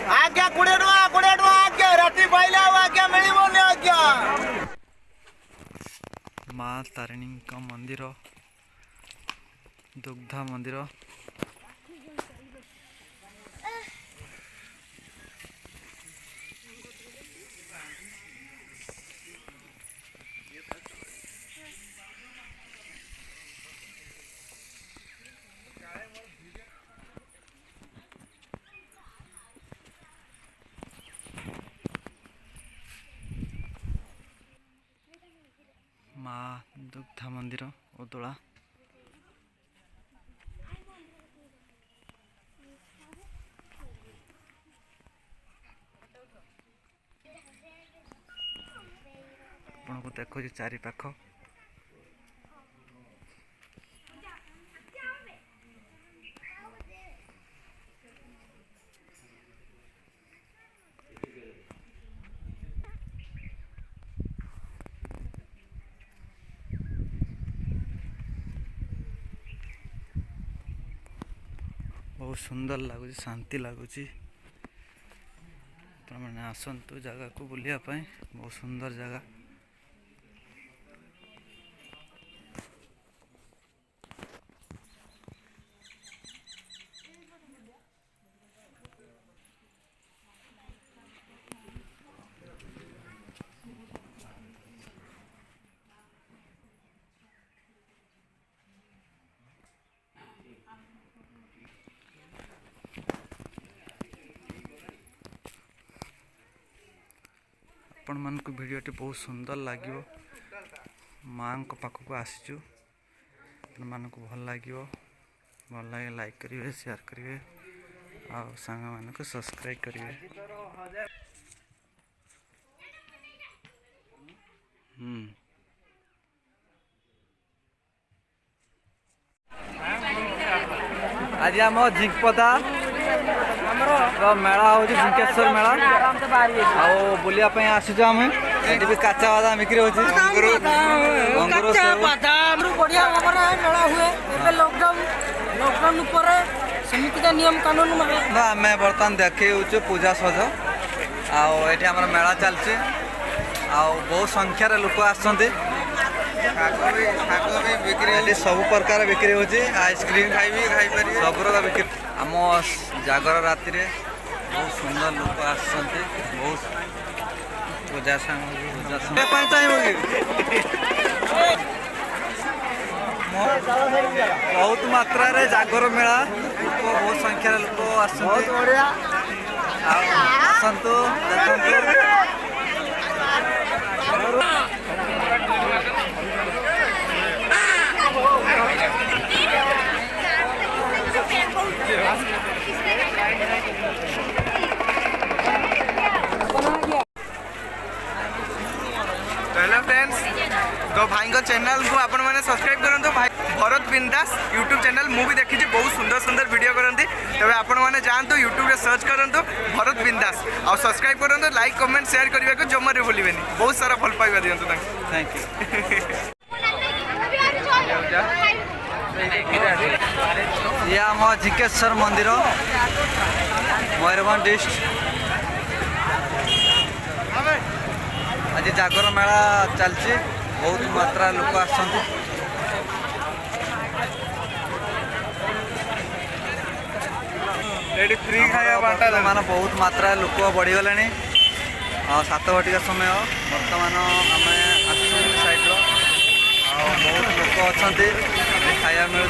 आज्ञा 20 टका आज्ञा राति पाइले आज्ञा मिलिबोनी आज्ञा। माँ तारिणी का मंदिर दुग्धा मंदिर माँ दुग्धा मंदिर उदोला आपन को देखो चारि पाख बहुत सुंदर लगुच शांति लगुच मैंने आसतु जगह को बुलिया बहुत सुंदर जगह आपण मान को वीडियोटी बहुत सुंदर लगे माँ को पाखक आसीचु आपण मान को भल लगे लाइक करेंगे शेयर करेंगे और सांग मान को सब्सक्राइब करेंगे। आज आम झिंकपदा मेला हूँ झिंकेश्वर मेला बुलिया आसुच आम ये भी काचा बादाम बिक्री हो नियम कानून आम बर्तमान देखे पूजा सज आम मेला चलती बहुत संख्यार लोक आसते सब प्रकार बिक्री होची आइसक्रीम खाइबी खाई पारि सब प्रकार बिक्री आम जागर राति रे बहुत सुंदर लोक आसते बहुत पूजा बहुत मात्रा रे जागर मेला बहुत संख्यार लोक आसतु हेलो फ्रेंड्स तो भाई को चैनल को आपण मैंने सब्सक्राइब करंतु भाई भरत बिंदास यूट्यूब चैनल मु भी देखी बहुत सुंदर सुंदर वीडियो करती तबे आपण मैंने जानतु यूट्यूब रे सर्च करंतु भरत बिंदास और सब्सक्राइब करंतु लाइक कमेंट शेयर करबा को जमरे भूलिबेनी बहुत सारा भल पाइबा दियंतु थैंक यू। ये आम झिंकेश्वर मंदिर मयूरभंज डिस्ट्रिक्ट आज जागर मेला चलती बहुत मात्रा लोक आसते फ्री खाया बांटा मान बहुत मात्रा लोक बढ़ीगले 7 घटिका समय बर्तमान आम साइड बहुत लोक अच्छा खाया मिलूँ।